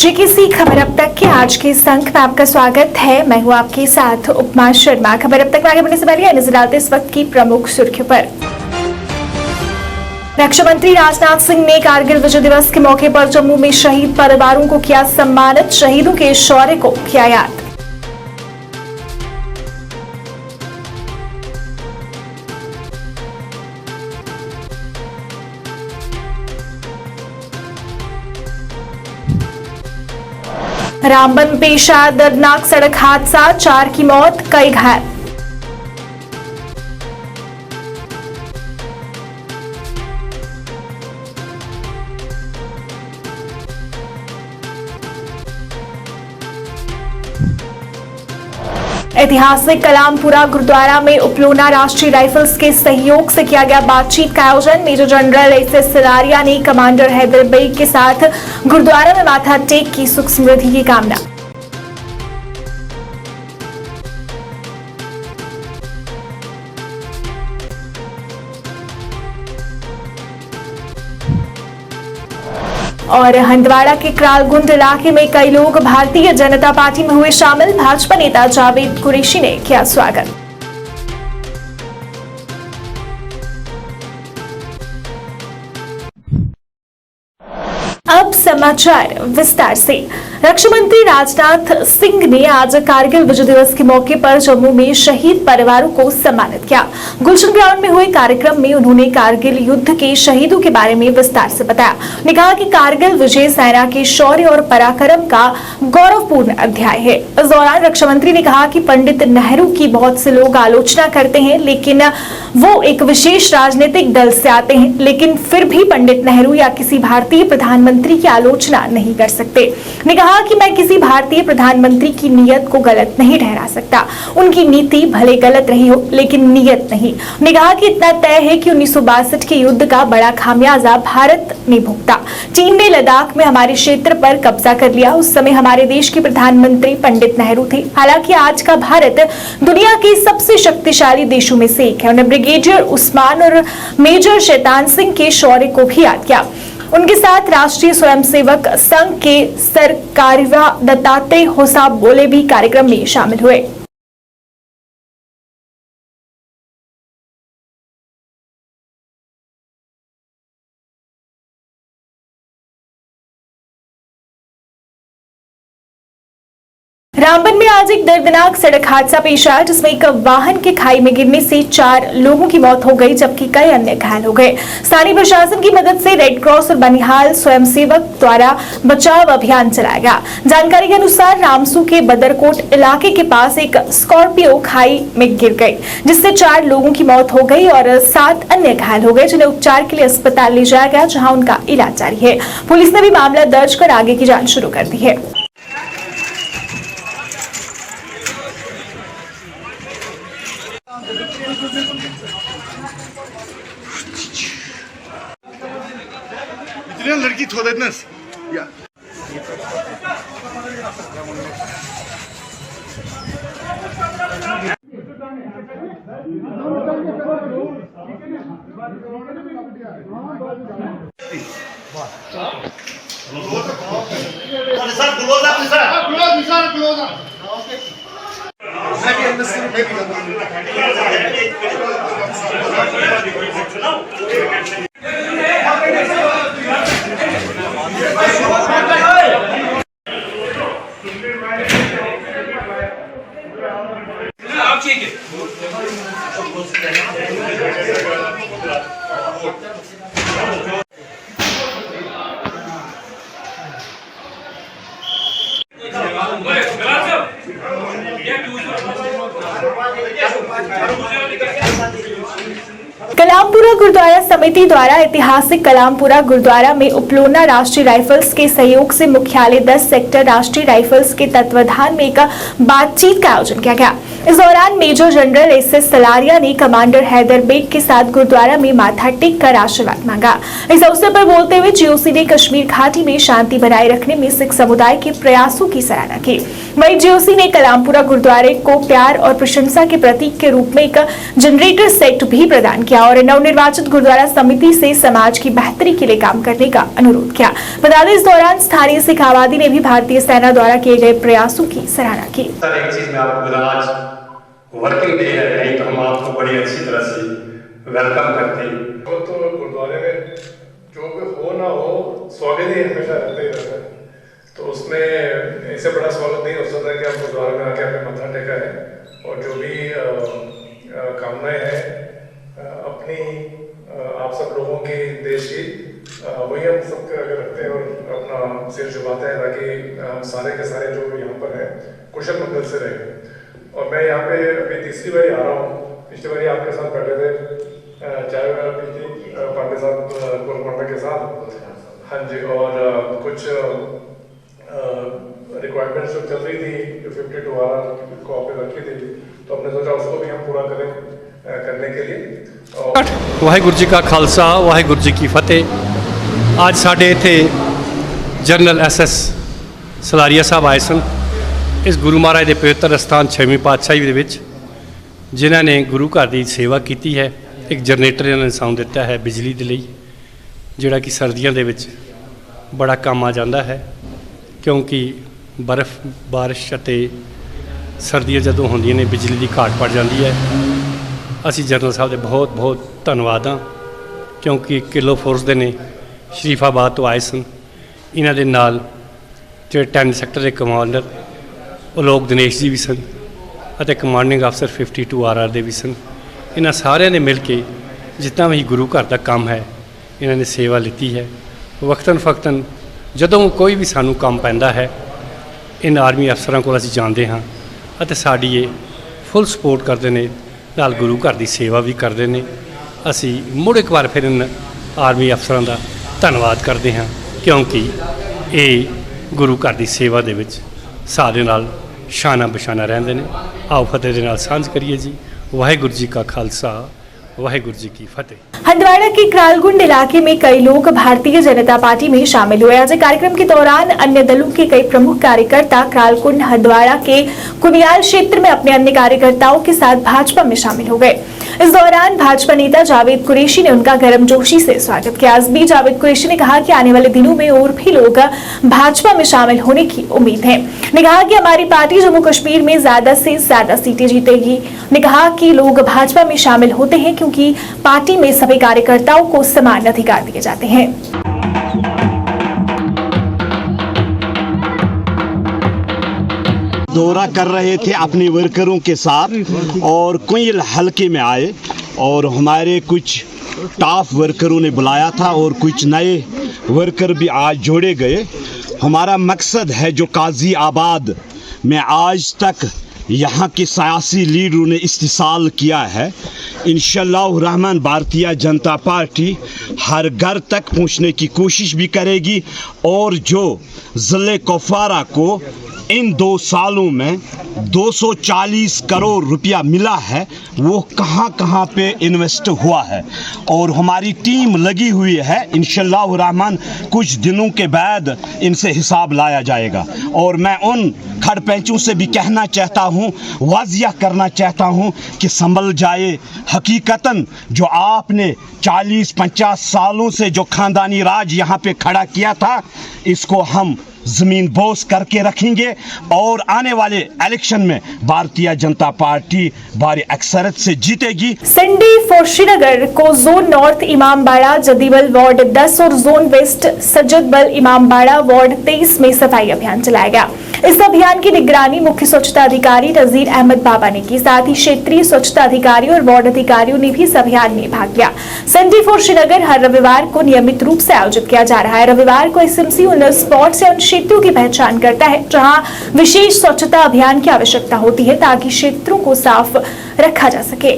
GKC खबर अब तक के आज के इस अंक में आपका स्वागत है। मैं हूं आपके साथ उपमा शर्मा। खबर अब तक में आगे बढ़ने से पहले नजर डालते इस वक्त की प्रमुख सुर्खियों पर। रक्षा मंत्री राजनाथ सिंह ने कारगिल विजय दिवस के मौके पर जम्मू में शहीद परिवारों को किया सम्मानित, शहीदों के शौर्य को किया याद। रामबन पेशा दर्दनाक सड़क हादसा, 4 की मौत, कई घायल। ऐतिहासिक कलामपुरा गुरुद्वारा में उपलोना राष्ट्रीय राइफल्स के सहयोग से किया गया बातचीत का आयोजन। मेजर जनरल एस सलारिया ने कमांडर हैदर बेग के साथ गुरुद्वारा में माथा टेक की सुख समृद्धि की कामना। और हंदवाड़ा के क्रालगुंड इलाके में कई लोग भारतीय जनता पार्टी में हुए शामिल। भाजपा नेता जावेद कुरैशी ने किया स्वागत। अब समाचार विस्तार से। रक्षा मंत्री राजनाथ सिंह ने आज कारगिल विजय दिवस के मौके पर जम्मू में शहीद परिवारों को सम्मानित किया। गुलशन ग्राउंड में हुए कार्यक्रम में उन्होंने कारगिल युद्ध के शहीदों के बारे में विस्तार से बताया। उन्होंने कहा कि कारगिल विजय सेना के शौर्य और पराक्रम का गौरवपूर्ण अध्याय है। इस दौरान रक्षा मंत्री ने कहा कि पंडित नेहरू की बहुत से लोग आलोचना करते हैं, लेकिन वो एक विशेष राजनीतिक दल से आते हैं, लेकिन फिर भी पंडित नेहरू या किसी भारतीय प्रधानमंत्री की आलोचना नहीं कर सकते। ने कहा कि मैं किसी भारतीय प्रधानमंत्री की नीयत को गलत नहीं ठहरा सकता। उनकी नीति भले गलत रही हो, लेकिन नीयत नहीं। ने कहा कि इतना तय है कि 1962 के युद्ध का बड़ा खामियाजा भारत ने भुगता। चीन ने लद्दाख में हमारे क्षेत्र पर कब्जा कर लिया। उस समय हमारे देश के प्रधानमंत्री पंडित नेहरू थे। हालांकि आज का भारत दुनिया के सबसे शक्तिशाली देशों में से एक है। उन्होंने ब्रिगेडियर उस्मान और मेजर शैतान सिंह के शौर्य को भी याद किया। उनके साथ राष्ट्रीय स्वयंसेवक संघ के सरकारिया दत्तात्रेय होसाबोले भी कार्यक्रम में शामिल हुए। रामबन में आज एक दर्दनाक सड़क हादसा पेश आया, जिसमें एक वाहन के खाई में गिरने से 4 लोगों की मौत हो गई, जबकि कई अन्य घायल हो गए। स्थानीय प्रशासन की मदद से रेड क्रॉस और बनिहाल स्वयंसेवक द्वारा बचाव अभियान चलाया गया। जानकारी के अनुसार रामसू के बदरकोट इलाके के पास एक स्कॉर्पियो खाई में गिर गई, जिससे 4 लोगों की मौत हो गई और 7 अन्य घायल हो गए, जिन्हें उपचार के लिए अस्पताल ले जाया गया, जहाँ उनका इलाज जारी है। पुलिस ने भी मामला दर्ज कर आगे की जाँच शुरू कर दी है। लड़की थोड़ा ना या कलामपुरा गुरुद्वारा समिति द्वारा ऐतिहासिक कलामपुरा गुरुद्वारा में उपलोना राष्ट्रीय राइफल्स के सहयोग से मुख्यालय 10 सेक्टर राष्ट्रीय राइफल्स के तत्वाधान में एक बातचीत का आयोजन किया गया। इस दौरान मेजर जनरल एस सलारिया ने कमांडर हैदर बेग के साथ गुरुद्वारा में माथा टेक कर आशीर्वाद मांगा। इस अवसर पर बोलते हुए GOC ने कश्मीर घाटी में शांति बनाए रखने में सिख समुदाय के प्रयासों की सराहना की। वहीं GOC ने कलामपुरा गुरुद्वारे को प्यार और प्रशंसा के प्रतीक के रूप में एक जनरेटर सेट भी प्रदान किया और नवनिर्वाचित निर्वाचित गुरुद्वारा समिति से समाज की बेहतरी के लिए काम करने का अनुरोध किया। बता दें, इस दौरान स्थानीय सिख आबादी ने भी भारतीय सेना द्वारा किए गए प्रयासों की सराहना की। सर, एक चीज मैं आपको बता, आज वर्किंग डे है, नहीं तो हम आपको बड़ी अच्छी तरह से वेलकम करते हैं। तो गुरुद्वारे में जो भी हो ना हो, स्वागत ही हमेशा रहता ही रहता है। तो उसमें इससे बड़ा स्वागत नहीं हो सकता कि आप गुरुद्वारे में आके आपने मत्था टेका है और जो भी कामनाएं हैं अपनी आप सब लोगों की, देश की, वही हम सब अगर रखते हैं और अपना सिर झुकाते हैं ताकि हम सारे के सारे जो यहाँ पर हैं कुशल मंगल से रहें। और मैं यहाँ पे अभी तीसरी बारी आ रहा हूँ। पिछली बारी आपके साथ बैठे थे, चाय वगैरह पी थी पांडे साहब गोलकोंडा के साथ। हाँ जी, और कुछ रिक्वायरमेंट्स जो चल रही थी, जो 52 आवर को आपने रखी थी, तो हमने सोचा उसको भी हम पूरा करें करने के लिए। वाहिगुरू जी का खालसा, वाहिगुरू जी की फतेह। आज साढ़े इत्थे जनरल SS सलारिया साहब आए सन इस गुरु महाराज के पवित्र स्थान 6वीं पातशाही ਦੇ ਵਿੱਚ, ਜਿਨ੍ਹਾਂ ਨੇ ਗੁਰੂ ਘਰ ਦੀ ਸੇਵਾ ਕੀਤੀ ਹੈ। ਇੱਕ ਜਨਰੇਟਰ ਇਹਨਾਂ ਨੇ ਸਾਨੂੰ ਦਿੱਤਾ ਹੈ ਬਿਜਲੀ ਦੇ ਲਈ, ਜਿਹੜਾ ਕਿ ਸਰਦੀਆਂ ਦੇ ਵਿੱਚ ਬੜਾ ਕੰਮ ਆ ਜਾਂਦਾ ਹੈ, ਕਿਉਂਕਿ ਬਰਫ਼ ਬਾਰਿਸ਼ ਅਤੇ ਸਰਦੀਆਂ ਜਦੋਂ ਹੁੰਦੀਆਂ ਨੇ ਬਿਜਲੀ ਦੀ ਘਾਟ ਪੜ ਜਾਂਦੀ ਹੈ। ਅਸੀਂ ਜਨਰਲ ਸਾਹਿਬ ਦੇ ਬਹੁਤ ਬਹੁਤ ਧੰਨਵਾਦ ਹਾਂ, ਕਿਉਂਕਿ ਕਿਲੋ ਫੋਰਸ ਦੇ ਨੇ ਸ਼ਰੀਫਾਬਾਦ ਤੋਂ ਆਏ ਸਨ। ਇਹਨਾਂ ਦੇ ਨਾਲ ਜਿਹੜੇ 10 ਸੈਕਟਰ ਦੇ ਕਮਾਂਡਰ ਅਲੋਕ ਦਿਨੇਸ਼ ਜੀ ਵੀ ਸਨ ਅਤੇ ਕਮਾਂਡਿੰਗ ਅਫਸਰ 52 RR ਦੇ ਵੀ ਸਨ। ਇਹਨਾਂ ਸਾਰਿਆਂ ਨੇ ਮਿਲ ਕੇ ਜਿੱਦਾਂ ਵੀ ਗੁਰੂ ਘਰ ਦਾ ਕੰਮ ਹੈ ਇਹਨਾਂ ਨੇ ਸੇਵਾ ਲਿੱਤੀ ਹੈ। ਵਕਤਨ ਫਕਤਨ ਜਦੋਂ ਕੋਈ ਵੀ ਸਾਨੂੰ ਕੰਮ ਪੈਂਦਾ ਹੈ, ਇਨ ਆਰਮੀ ਅਫਸਰਾਂ ਕੋਲ ਅਸੀਂ ਜਾਂਦੇ ਹਾਂ ਅਤੇ ਸਾਡੀ ਇਹ ਫੁੱਲ ਸਪੋਰਟ ਕਰਦੇ ਨੇ, ਨਾਲ ਗੁਰੂ ਘਰ ਦੀ ਸੇਵਾ ਵੀ ਕਰਦੇ ਨੇ। ਅਸੀਂ ਮੁੜ ਇੱਕ ਵਾਰ ਫਿਰ ਇਨ ਆਰਮੀ ਅਫਸਰਾਂ ਦਾ ਧੰਨਵਾਦ ਕਰਦੇ ਹਾਂ, ਕਿਉਂਕਿ ਇਹ ਗੁਰੂ ਘਰ ਦੀ ਸੇਵਾ ਦੇ ਵਿੱਚ ਸਾਡੇ ਨਾਲ ਸ਼ਾਨਾ ਬਸ਼ਾਨਾ ਰਹਿੰਦੇ ਨੇ। आओ फतेह दे नाल सांझ करिए जी। वाहिगुरू जी का खालसा, वाहिगुरू जी की फतेह। हंदवाड़ा के क्रालगुंड इलाके में कई लोग भारतीय जनता पार्टी में शामिल हुए। आज कार्यक्रम के दौरान अन्य दलों के कई प्रमुख कार्यकर्ता क्रालगुंड हंदवाड़ा के कुनियाल क्षेत्र में अपने अन्य कार्यकर्ताओं के साथ भाजपा में शामिल हो गए। इस दौरान भाजपा नेता जावेद कुरैशी ने उनका गर्मजोशी से स्वागत किया। इस बीच जावेद कुरैशी ने कहा कि आने वाले दिनों में और भी लोग भाजपा में शामिल होने की उम्मीद है। ने कहा कि हमारी पार्टी जम्मू कश्मीर में ज्यादा से ज्यादा सीटें जीतेगी। ने कहा कि लोग भाजपा में शामिल होते हैं क्योंकि पार्टी में सभी कार्यकर्ताओं को समान अधिकार दिए जाते हैं। दौरा कर रहे थे अपने वर्करों के साथ और कुंयल हलके में आए और हमारे कुछ टॉप वर्करों ने बुलाया था और कुछ नए वर्कर भी आज जोड़े गए। हमारा मकसद है जो काजी आबाद में आज तक यहाँ के सियासी लीडरों ने इस्तिसाल किया है, इंशाअल्लाह रहमान भारतीय जनता पार्टी हर घर तक पहुँचने की कोशिश भी करेगी। और जो ज़िले कुपवारा को इन 2 सालों में 240 करोड़ रुपया मिला है, वो कहाँ कहाँ पे इन्वेस्ट हुआ है और हमारी टीम लगी हुई है। इंशाअल्लाह रहमान कुछ दिनों के बाद इनसे हिसाब लाया जाएगा। और मैं उन खड़पैंचों से भी कहना चाहता हूँ, वाजिया करना चाहता हूँ कि संभल जाए। हकीकतन जो आपने 40-50 सालों से जो खानदानी राज यहाँ पे खड़ा किया था, इसको हम ज़मीन बोस करके रखेंगे और आने वाले इलेक्शन में भारतीय जनता पार्टी भारी अक्सरत से जीतेगी। संडे फॉर श्रीनगर को जोन नॉर्थ इमामबाड़ा जदीबल वार्ड 10 और जोन वेस्ट सज्जदबल इमामबाड़ा वार्ड 23 में सफाई अभियान चलाया गया। इस अभियान की निगरानी मुख्य स्वच्छता अधिकारी नजीर अहमद बाबा ने की। साथ ही क्षेत्रीय स्वच्छता अधिकारी और वार्ड अधिकारियों ने भी इस अभियान में भाग लिया। संडे फॉर श्रीनगर हर रविवार को नियमित रूप से आयोजित किया जा रहा है। रविवार को SMC उन स्पॉट्स या उन क्षेत्रों की पहचान करता है जहां विशेष स्वच्छता अभियान की आवश्यकता होती है ताकि क्षेत्रों को साफ रखा जा सके।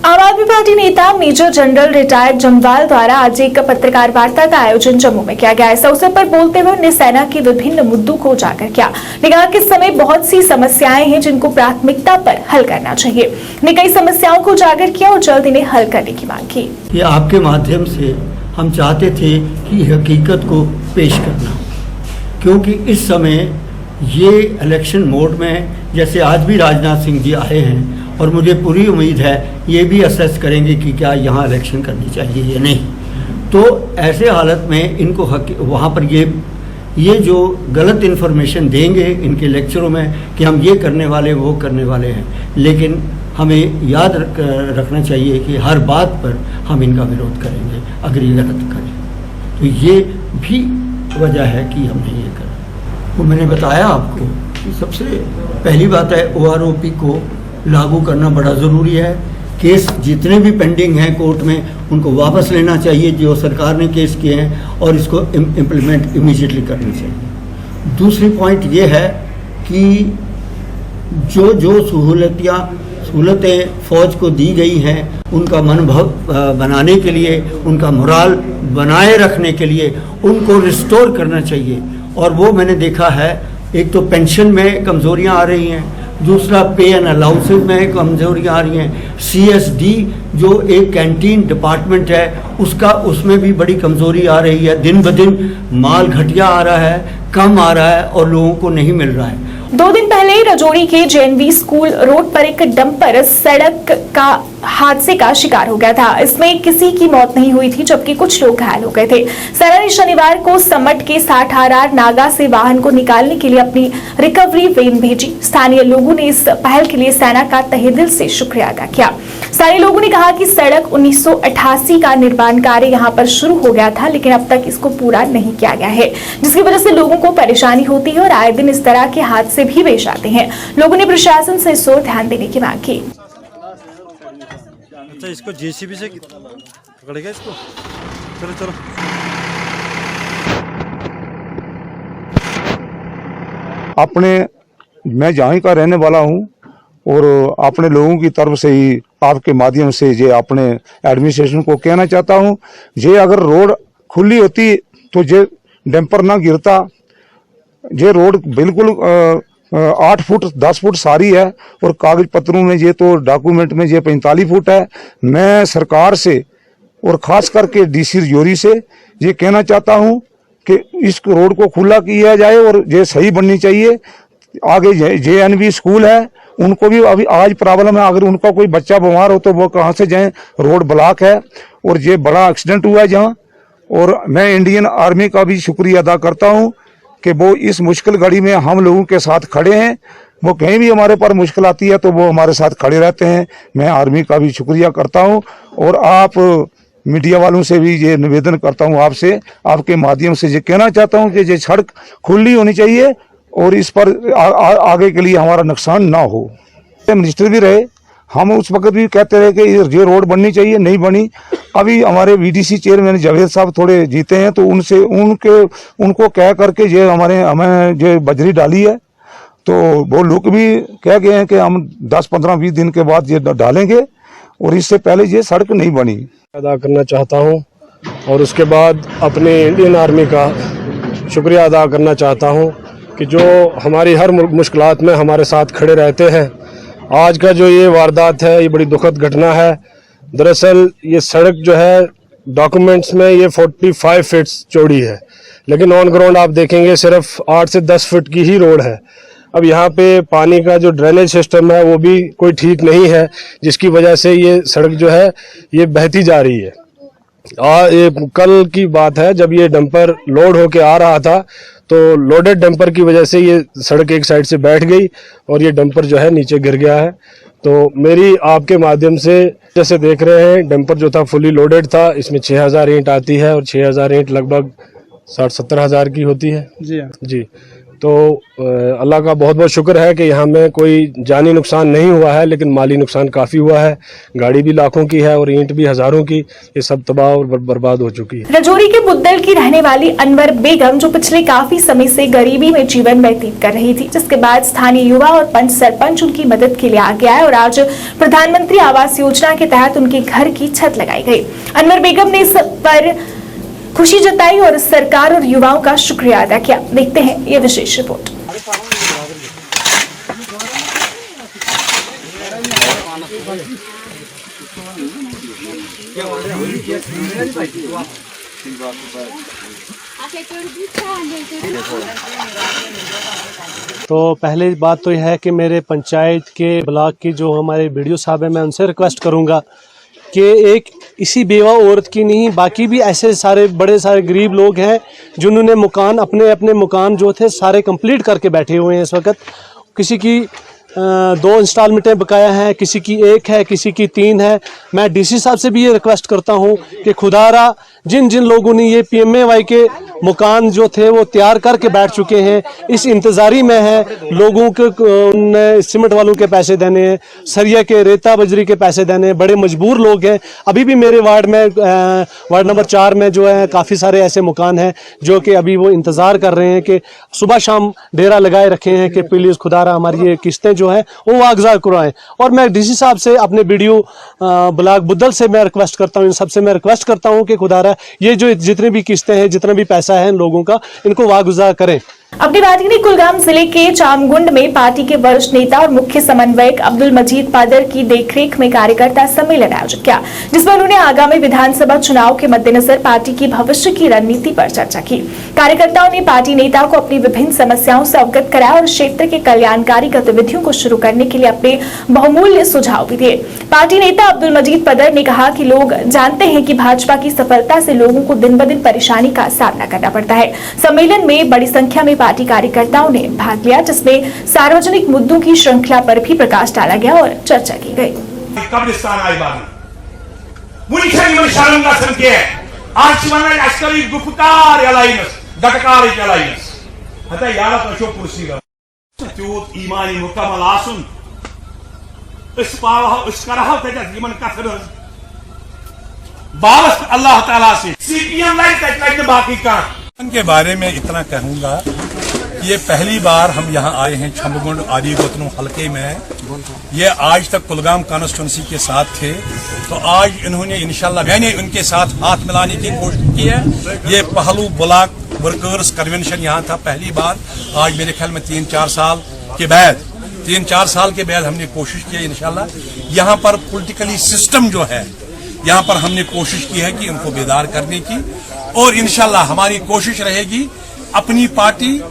आम आदमी पार्टी नेता मेजर जनरल रिटायर्ड जम्वाल द्वारा आज एक पत्रकार वार्ता का आयोजन जम्मू में किया गया। इस अवसर पर बोलते हुए उन्होंने सेना के विभिन्न मुद्दों को उजागर किया। उन्होंने कहा कि इस समय बहुत सी समस्याएं हैं जिनको प्राथमिकता पर हल करना चाहिए। उन्होंने कई समस्याओं को उजागर किया और जल्द इन्हें हल करने की मांग की। ये आपके माध्यम से हम चाहते थे कि हकीकत को पेश करना, क्योंकि इस समय ये इलेक्शन मोड में, जैसे आज भी राजनाथ सिंह जी आए हैं और मुझे पूरी उम्मीद है ये भी असेस करेंगे कि क्या यहाँ इलेक्शन करनी चाहिए या नहीं। तो ऐसे हालत में इनको वहाँ पर ये जो गलत इन्फॉर्मेशन देंगे इनके लेक्चरों में कि हम ये करने वाले वो करने वाले हैं, लेकिन हमें याद रखना चाहिए कि हर बात पर हम इनका विरोध करेंगे अगर ये गलत करें। तो ये भी वजह है कि हमने ये करा। वो मैंने बताया आपको कि सबसे पहली बात है OROP को लागू करना बड़ा ज़रूरी है। केस जितने भी पेंडिंग हैं कोर्ट में उनको वापस लेना चाहिए जो सरकार ने केस किए हैं, और इसको इम्प्लीमेंट इमीडिएटली करना चाहिए। दूसरी पॉइंट ये है कि जो सहूलतें फ़ौज को दी गई हैं उनका मनोभाव बनाने के लिए, उनका मोराल बनाए रखने के लिए उनको रिस्टोर करना चाहिए। और वो मैंने देखा है, एक तो पेंशन में कमज़ोरियाँ आ रही हैं, दूसरा पे एंड अलाउंसेस में कमजोरियाँ आ रही हैं। CSD जो एक कैंटीन डिपार्टमेंट है उसमें भी बड़ी कमज़ोरी आ रही है। दिन ब दिन माल घटिया आ रहा है, कम आ रहा है और लोगों को नहीं मिल रहा है। 2 दिन पहले रजौड़ी के JNV स्कूल रोड पर एक डंपर सड़क का हादसे का शिकार हो गया था। इसमें किसी की मौत नहीं हुई थी जबकि कुछ लोग घायल हो गए थे। सेना ने शनिवार को समट के 60 RR नागा से वाहन को निकालने के लिए अपनी रिकवरी वैन भेजी। स्थानीय लोगों ने इस पहल के लिए सेना का तहे दिल से शुक्रिया अदा किया। स्थानीय लोगों ने कहा कि सड़क 1988 का निर्माण कार्य यहाँ पर शुरू हो गया था, लेकिन अब तक इसको पूरा नहीं किया गया है, जिसकी वजह से लोगों को परेशानी होती है और आए दिन इस तरह के हादसे भी पेश आते हैं। लोगों ने प्रशासन से इस ओर ध्यान देने की मांग की। अच्छा, इसको JCB से पकड़ेगा इसको। चलो चलो। मैं जहाँ का रहने वाला हूँ और अपने लोगों की तरफ से ही आपके माध्यम से ये अपने एडमिनिस्ट्रेशन को कहना चाहता हूँ, ये अगर रोड खुली होती तो ये डंपर ना गिरता। ये रोड बिल्कुल 8 फुट 10 फुट सारी है और कागज पत्रों में ये तो डॉक्यूमेंट में ये 45 फुट है। मैं सरकार से और ख़ास करके DC रजौरी से ये कहना चाहता हूँ कि इस रोड को खुला किया जाए और ये सही बननी चाहिए। आगे JNV स्कूल है, उनको भी अभी आज प्रॉब्लम है। अगर उनका कोई बच्चा बीमार हो तो वो कहाँ से जाएं, रोड ब्लॉक है और ये बड़ा एक्सीडेंट हुआ है जहाँ। और मैं इंडियन आर्मी का भी शुक्रिया अदा करता हूँ कि वो इस मुश्किल घड़ी में हम लोगों के साथ खड़े हैं। वो कहीं भी हमारे पर मुश्किल आती है तो वो हमारे साथ खड़े रहते हैं। मैं आर्मी का भी शुक्रिया करता हूँ और आप मीडिया वालों से भी ये निवेदन करता हूँ, आपसे आपके माध्यम से ये कहना चाहता हूँ कि ये सड़क खुली होनी चाहिए और इस पर आगे के लिए हमारा नुकसान ना हो। मिनिस्टर भी रहे, हम उस वक्त भी कहते रहे कि ये रोड बननी चाहिए, नहीं बनी। अभी हमारे VDC चेयरमैन जावेद साहब थोड़े जीते हैं तो उनको कह करके ये हमें ये बजरी डाली है, तो वो लोग भी कह गए हैं कि हम 10 15 20 दिन के बाद ये डालेंगे और इससे पहले ये सड़क नहीं बनी। अदा करना चाहता हूँ और उसके बाद अपने इंडियन आर्मी का शुक्रिया अदा करना चाहता हूँ कि जो हमारी हर मुश्किलात में हमारे साथ खड़े रहते हैं। आज का जो ये वारदात है ये बड़ी दुखद घटना है। दरअसल ये सड़क जो है डॉक्यूमेंट्स में ये 45 फीट चौड़ी है, लेकिन ऑन ग्राउंड आप देखेंगे सिर्फ 8 से 10 फीट की ही रोड है। अब यहाँ पे पानी का जो ड्रेनेज सिस्टम है वो भी कोई ठीक नहीं है, जिसकी वजह से ये सड़क जो है ये बहती जा रही है। ये कल की बात है जब ये डंपर लोड होके आ रहा था तो लोडेड डंपर की वजह से ये सड़क एक साइड से बैठ गई और ये डंपर जो है नीचे गिर गया है। तो मेरी आपके माध्यम से, जैसे देख रहे हैं डंपर जो था फुली लोडेड था, इसमें 6000 ईंट आती है और 6000 ईंट लगभग 60-70 हज़ार की होती है। जी तो अल्लाह का बहुत बहुत शुक्र है कि यहाँ में कोई जानी नुकसान नहीं हुआ है, लेकिन माली नुकसान काफ़ी हुआ है। गाड़ी भी लाखों की है और ईंट भी हज़ारों की, ये सब तबाह और बर्बाद हो चुकी है। रजौरी के बुद्दल की रहने वाली अनवर बेगम जो पिछले काफी समय से गरीबी में जीवन व्यतीत कर रही थी, जिसके बाद स्थानीय युवा और पंच सरपंच उनकी मदद के लिए आ गया है और आज प्रधानमंत्री आवास योजना के तहत उनके घर की छत लगाई गई। अनवर बेगम ने इस पर खुशी जताई और सरकार और युवाओं का शुक्रिया अदा किया। देखते हैं ये विशेष रिपोर्ट। तो पहली बात तो यह है कि मेरे पंचायत के ब्लॉक की जो हमारे बीडीओ साहब हैं, मैं उनसे रिक्वेस्ट करूंगा कि एक इसी बेवा औरत की नहीं, बाकी भी ऐसे सारे बड़े सारे गरीब लोग हैं जिन्होंने मकान अपने अपने मकान जो थे सारे कंप्लीट करके बैठे हुए हैं इस वक्त। किसी की 2 इंस्टॉलमेंटें बकाया हैं, किसी की 1 है, किसी की 3 है। मैं डीसी साहब से भी ये रिक्वेस्ट करता हूँ कि खुदारा जिन जिन लोगों ने ये पीएमएवाई के मकान जो थे वो तैयार करके बैठ चुके हैं, इस इंतज़ारी में है लोगों के सीमेंट वालों के पैसे देने हैं, सरिया के रेता बजरी के पैसे देने हैं, बड़े मजबूर लोग हैं। अभी भी मेरे वार्ड में वार्ड नंबर 4 में जो है काफ़ी सारे ऐसे मकान हैं जो कि अभी वो इंतज़ार कर रहे हैं कि सुबह शाम डेरा लगाए रखे हैं कि प्लीज़ खुदारा हमारी ये किस्तें जो हैं वो वागज़ा करवाएं। और मैं डीसी साहब से, अपने बीडीओ ब्लॉक बुद्दल से मैं रिक्वेस्ट करता हूँ, इन सबसे मैं रिक्वेस्ट करता हूँ कि खुदारा ये जो जितने भी किस्तें हैं, जितना भी पैसा है लोगों का, इनको वागुजार करें। अपनी पार्टी ने कुलगाम जिले के चामगुंड में पार्टी के वरिष्ठ नेता और मुख्य समन्वयक अब्दुल मजीद पादर की देखरेख में कार्यकर्ता सम्मेलन आयोजित किया, जिसमें उन्होंने आगामी विधानसभा चुनाव के मद्देनजर पार्टी की भविष्य की रणनीति पर चर्चा की। कार्यकर्ताओं ने पार्टी नेता को अपनी विभिन्न समस्याओं से अवगत कराया और क्षेत्र के कल्याणकारी गतिविधियों को शुरू करने के लिए अपने बहुमूल्य सुझाव भी दिए। पार्टी नेता अब्दुल मजीद पादर ने कहा कि लोग जानते हैं कि भाजपा की सफलता से लोगों को दिन ब दिन परेशानी का सामना करना पड़ता है। सम्मेलन में बड़ी संख्या में पार्टी कार्यकर्ताओं ने भाग लिया, जिसमें सार्वजनिक मुद्दों की श्रृंखला पर भी प्रकाश डाला गया और चर्चा की गई। कब्रिस्तान आई बात मुनिखन शारंगा संख्या आज वनाय अस्करी गुफ्तार अलाइनस गटकार अलाइनस हता याला पशो कुर्सी गा त्यूत ईमानी मुकम्मल आसुन इस पावा इस करहा तज यमन कथर बावस अल्लाह ताला से सीपीएम लाइन तक बाकी का के बारे में इतना कहूंगा, ये पहली बार हम यहाँ आए हैं छम्बगुंड आदि गोतनु हलके में। ये आज तक कुलगाम कॉन्स्टिट्यूंसी के साथ थे, तो आज इन्होंने इंशाल्लाह मैंने उनके साथ हाथ मिलाने की कोशिश की है। ये पहलू ब्लॉक वर्कर्स कन्वेंशन यहाँ था पहली बार। आज मेरे ख्याल में 3-4 साल के बाद हमने कोशिश की इंशाल्लाह। यहाँ पर पॉलिटिकली सिस्टम जो है, यहाँ पर हमने कोशिश की है कि उनको बेदार करने की, और इंशाल्लाह हमारी कोशिश रहेगी अपनी पार्टी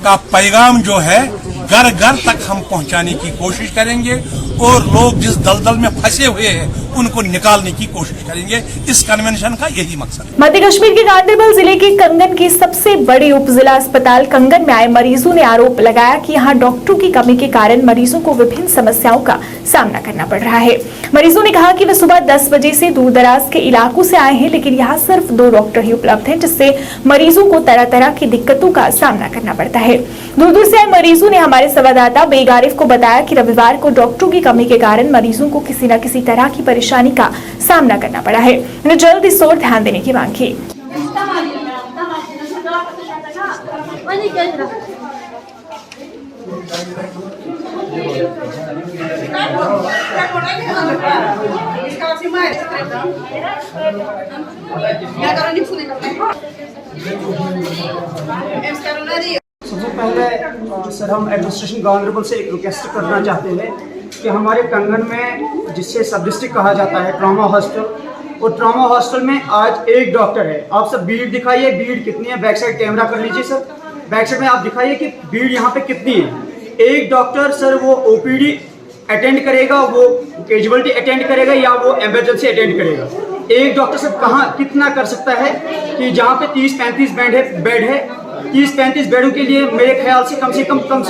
का पैगाम जो है घर घर तक हम पहुंचाने की कोशिश करेंगे, और लोग जिस दलदल में फंसे हुए हैं उनको निकालने की कोशिश करेंगे। इस कन्वेंशन का यही मकसद है। मध्य कश्मीर के गांधरबल जिले के कंगन के सबसे बड़े उप जिला अस्पताल कंगन में आए मरीजों ने आरोप लगाया कि यहाँ डॉक्टरों की कमी के कारण मरीजों को विभिन्न समस्याओं का सामना करना पड़ रहा है। मरीजों ने कहा कि वे सुबह 10 बजे से दूर दराज के इलाकों से आए हैं, लेकिन यहाँ सिर्फ 2 डॉक्टर ही उपलब्ध हैं, जिससे मरीजों को तरह तरह की दिक्कतों का सामना करना पड़ता है। दूर दूर से आए मरीजों ने हमारे संवाददाता बेगारिफ को बताया कि रविवार को डॉक्टरों की कमी के कारण मरीजों को किसी न किसी तरह की परेशानी का सामना करना पड़ा है। उन्हें जल्द इस ओर ध्यान देने की मांग की। सबसे पहले सर हम एडमिनिस्ट्रेशन गांधरबल से एक रिक्वेस्ट करना चाहते हैं कि हमारे कंगन में जिससे सब डिस्ट्रिक्ट कहा जाता है ट्रॉमा हॉस्टल, और ट्रॉमा हॉस्टल में आज एक डॉक्टर है। आप सब भीड़ दिखाइए, भीड़ कितनी है, बैक साइड कैमरा कर लीजिए सर, बैक साइड में आप दिखाइए कि भीड़ यहाँ पे कितनी है। एक डॉक्टर सर वो ओपीडी अटेंड करेगा, वो कैजुअलिटी अटेंड करेगा या वो इमरजेंसी अटेंड करेगा। एक डॉक्टर सब कहाँ कितना कर सकता है कि जहाँ पे 30-35 बेड है 30-35 बेडों के लिए मेरे ख्याल से कम से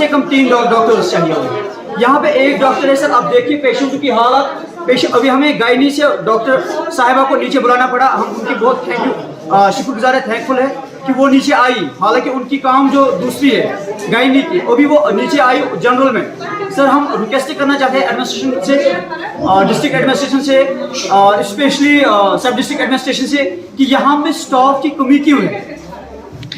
कम 3 डॉक्टर्स चाहिए होंगे। यहाँ पे एक डॉक्टर है सर। आप देखिए पेशेंट की हालत, पेशेंट अभी हमें गायनी से डॉक्टर साहिबा को नीचे बुलाना पड़ा, हम उनकी बहुत शुक्रगुजार है, थैंकफुल है। कि वो नीचे आई, हालांकि उनकी काम जो दूसरी है गायनी की, अभी वो नीचे आई जनरल में। सर हम रिक्वेस्ट करना चाहते हैं एडमिनिस्ट्रेशन से, डिस्ट्रिक्ट एडमिनिस्ट्रेशन से, स्पेशली सब डिस्ट्रिक्ट एडमिनिस्ट्रेशन से, कि यहाँ पे स्टाफ की कमी क्यों है।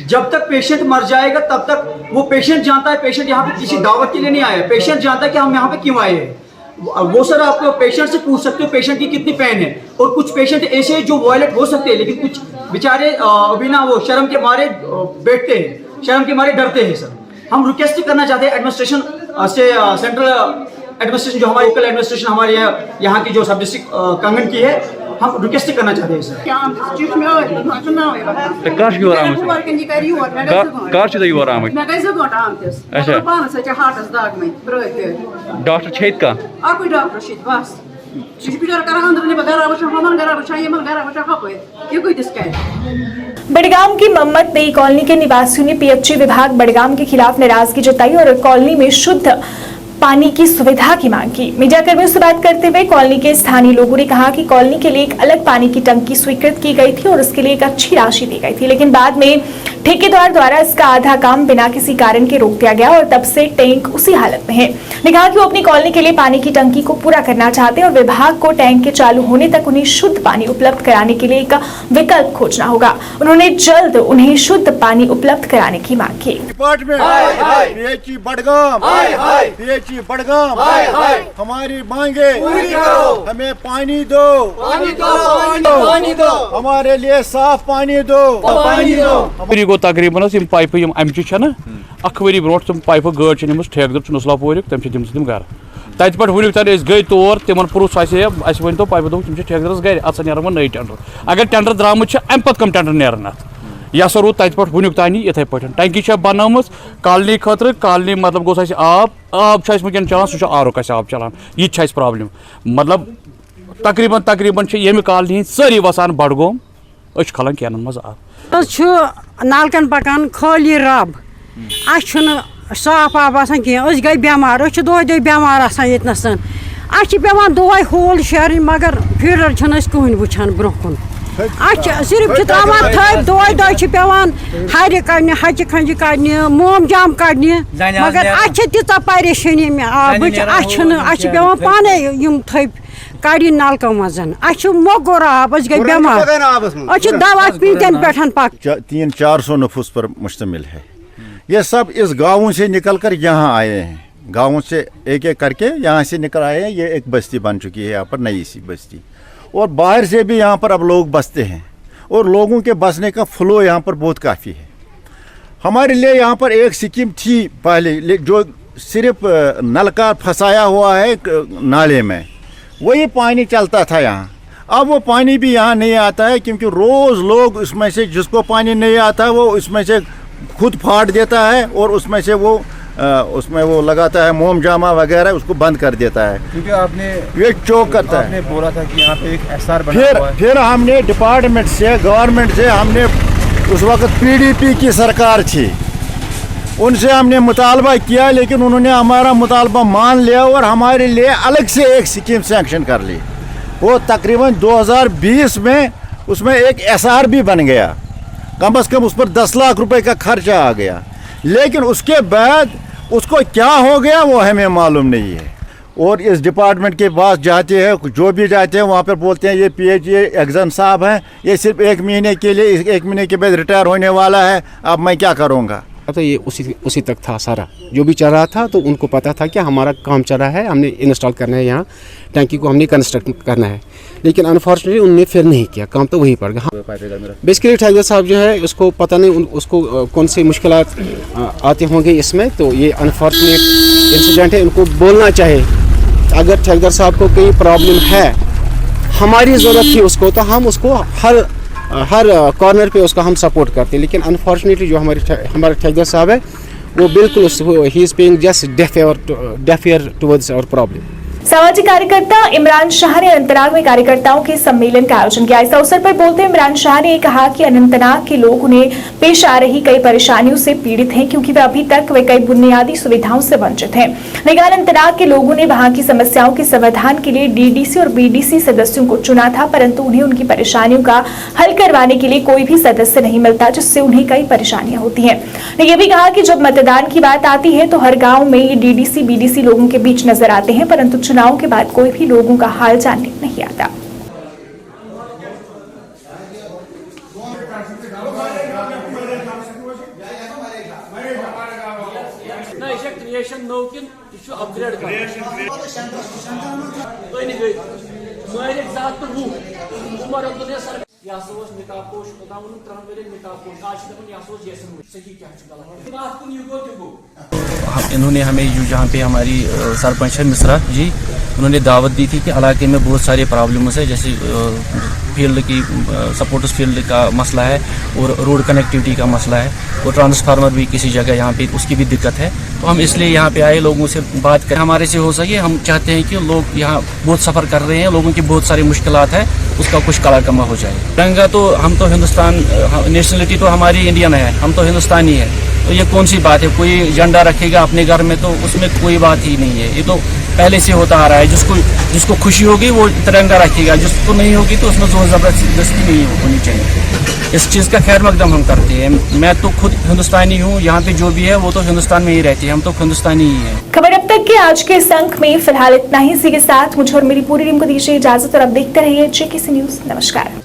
जब तक पेशेंट मर जाएगा तब तक वो पेशेंट जानता है, पेशेंट यहाँ पे किसी दावत के लिए नहीं आया, पेशेंट जानता है कि हम यहाँ पे क्यों आए हैं। वो सर आप पेशेंट से पूछ सकते हो पेशेंट की कितनी पेन है, और कुछ पेशेंट ऐसे हैं जो वॉयलेट हो सकते हैं, लेकिन कुछ बेचारे अभी ना वो शर्म के मारे बैठते हैं, शर्म के मारे डरते हैं। सर हम रिक्वेस्ट करना चाहते हैं एडमिनिस्ट्रेशन से, सेंट्रल एडमिनिस्ट्रेशन जो हमारी लोकल एडमिनिस्ट्रेशन हमारे यहाँ की जो सब डिस्ट्रिक्ट कंगन की है, हम रिक्वेस्ट करना चाहते हैं सर। डॉक्टर छेद का बड़गाम की मम्मत नई कॉलोनी के निवासियों ने पीएचई विभाग बड़गाम के खिलाफ नाराजगी जताई और कॉलोनी में शुद्ध पानी की सुविधा की मांग की। मीडिया कर्मियों से बात करते हुए कॉलोनी के स्थानीय लोगों ने कहा कि कॉलोनी के लिए एक अलग पानी की टंकी स्वीकृत की गई थी और उसके लिए एक अच्छी राशि दी गई थी, लेकिन बाद में ठेकेदार द्वारा इसका आधा काम बिना किसी कारण के रोक दिया गया और तब से टैंक उसी हालत में है। ने कहा कि वो अपनी कॉलोनी के लिए पानी की टंकी को पूरा करना चाहते हैं और विभाग को टैंक के चालू होने तक उन्हें शुद्ध पानी उपलब्ध कराने के लिए एक विकल्प खोजना होगा। उन्होंने जल्द उन्हें शुद्ध पानी उपलब्ध कराने की मांग की। बड़गाम हमारी मांगे, हमें पानी दो, हमारे लिए साफ पानी दो। तकरीबन पाइप अमचे ना अख वरी ब्रो तम पाइप गाड़ ठेकेदार नसलापोर तम तम गर तत पे वुक तन गई तौर तिमन पुरुष वन तो पाइप तम ठेकेदारस गर अत सा वन नई टेंडर अगर टेंडर द्रामुत अम पे कम टेंडर नेरन यह हसा रूद तत पे वुक तानी इथे पे टंकी बनाम कॉलोनी खतर कॉलोनी मतलब गोस आब वनकन चलान सह आर आब चलान यह प्रॉब्लम मतलब तकरीबन ये कॉलोनी सारी वसान बड़गोम खलान कैन मज आब नालकन पकान खाली रब साफ आब आसान कह गई बेमार दह दह बेमार आसान ये पेवान दह होल शेर मगर फीडर कहन वुचान ब्रो कुन सिर्फ तरावान थप दह दह पेवान हर कड़ने हच खंज कड़ने मोम जाम कड़ने मगर तीचा परेशानी में पेवान पाने थप कड़ी नलकों मज मोगुर आब गई बेमार दवा पीतन पे पक 300-400 नफूस पर मुश्तमिल है। ये सब इस गाँवों से निकल कर यहाँ आए हैं, गाँवों से एक एक करके यहाँ से निकल आए हैं। ये एक बस्ती बन चुकी है यहाँ पर, नई सी बस्ती, और बाहर से भी यहाँ पर अब लोग बसते हैं और लोगों के बसने का फ्लो यहाँ पर बहुत काफ़ी है। हमारे लिए यहाँ पर एक स्कीम थी पहले जो सिर्फ नलका फंसाया हुआ है नाले में, वही पानी चलता था यहाँ। अब वो पानी भी यहाँ नहीं आता है क्योंकि रोज़ लोग उसमें से, जिसको पानी नहीं आता वो उसमें से खुद फाड़ देता है और उसमें से वो उसमें वो लगाता है मोम जामा वगैरह, उसको बंद कर देता है क्योंकि आपने ये चौक करता है। आपने बोला था कि यहाँ पे एक एसआर बना हुआ है। फिर हमने डिपार्टमेंट से, गवर्नमेंट से, हमने उस वक्त पीडीपी की सरकार थी, उनसे हमने मुतालबा किया, लेकिन उन्होंने हमारा मुतालबा मान लिया और हमारे लिए अलग से एक स्कीम सैंक्शन कर ली। वो तकरीबन 2020 में उसमें एक एसआर भी बन गया, कम से कम उस पर 10 लाख रुपए का खर्चा आ गया, लेकिन उसके बाद उसको क्या हो गया वो हमें मालूम नहीं है। और इस डिपार्टमेंट के पास जाते हैं, जो भी जाते हैं वहाँ पर बोलते हैं ये पीएचई एग्जाम साहब हैं, ये सिर्फ 1 महीने के लिए, 1 महीने के बाद रिटायर होने वाला है, अब मैं क्या करूँगा। तो ये उसी तक था सारा जो भी चल रहा था, तो उनको पता था कि हमारा काम चल रहा है, हमने इंस्टॉल करना है, यहाँ टैंकी को हमने कंस्ट्रक्ट करना है, लेकिन अनफॉर्चुनेटली उन्होंने फिर नहीं किया, काम तो वहीं पड़ गया। बेसिकली ठेकेदार साहब जो है उसको पता नहीं उसको कौन सी मुश्किलात आते होंगे इसमें, तो ये अनफॉर्चुनेट इंसिडेंट है, उनको बोलना चाहिए। अगर ठेकेदार साहब को कोई प्रॉब्लम है, हमारी ज़रूरत थी उसको, तो हम उसको हर कॉर्नर पे उसका हम सपोर्ट करते हैं, लेकिन अनफॉर्चुनेटली जो हमारे ठेकेदार साहब है वो बिल्कुल ही is paying just deaf ear towards our problem. सामाजिक कार्यकर्ता इमरान शाह ने अनंतनाग में कार्यकर्ताओं के सम्मेलन का आयोजन किया। इस अवसर पर बोलते हुए इमरान शाह ने कहा कि अनंतनाग के लोग उन्हें पेश आ रही कई परेशानियों से पीड़ित हैं, क्योंकि वे अभी तक कई बुनियादी सुविधाओं से वंचित हैं। लेकिन अनंतनाग के लोगों ने वहां की समस्याओं के समाधान के लिए डीडीसी और बीडीसी सदस्यों को चुना था, परंतु उन्हें उनकी परेशानियों का हल करवाने के लिए कोई भी सदस्य नहीं मिलता, जिससे उन्हें कई परेशानियां होती हैं। ने यह भी कहा कि जब मतदान की बात आती है तो हर गाँव में ये डीडीसी बीडीसी लोगों के बीच नजर आते हैं, परंतु चुनाव के बाद कोई भी लोगों का हाल जानने नहीं आता। इन्होंने हमें जहाँ पे हमारी सरपंच है मिश्रा जी, उन्होंने दावत दी थी कि इलाके में बहुत सारे प्रॉब्लम्स है, जैसे फील्ड की सपोर्ट्स फील्ड का मसला है और रोड कनेक्टिविटी का मसला है और ट्रांसफार्मर भी किसी जगह यहाँ पे उसकी भी दिक्कत है। तो हम इसलिए यहाँ पे आए, लोगों से बात करें, हमारे से हो सके। हम चाहते हैं कि लोग यहाँ बहुत सफ़र कर रहे हैं, लोगों की बहुत सारी मुश्किलात है, उसका कुछ कला कमा हो जाए। तिरंगा तो हम तो हिंदुस्तान, नेशनलिटी तो हमारी इंडियन है, हम तो हिंदुस्तानी है, तो ये कौन सी बात है? कोई झंडा रखेगा अपने घर में तो उसमें कोई बात ही नहीं है, ये तो पहले से होता आ रहा है। जिसको खुशी होगी वो तिरंगा रखेगा, जिसको नहीं होगी तो उसमें जोर जबरदस्ती नहीं होनी चाहिए। इस चीज़ का खैर मकदम हम करते हैं। मैं तो खुद हिंदुस्तानी हूँ, यहाँ पे जो भी है वो तो हिंदुस्तान में ही रहती है, हम तो हिंदुस्तानी ही है। खबर अब तक के आज के इस अंक में फिलहाल इतना ही। इसी के साथ मुझे और मेरी पूरी टीम को दीजिए इजाजत और अब देखते रहिए JKC न्यूज़। नमस्कार।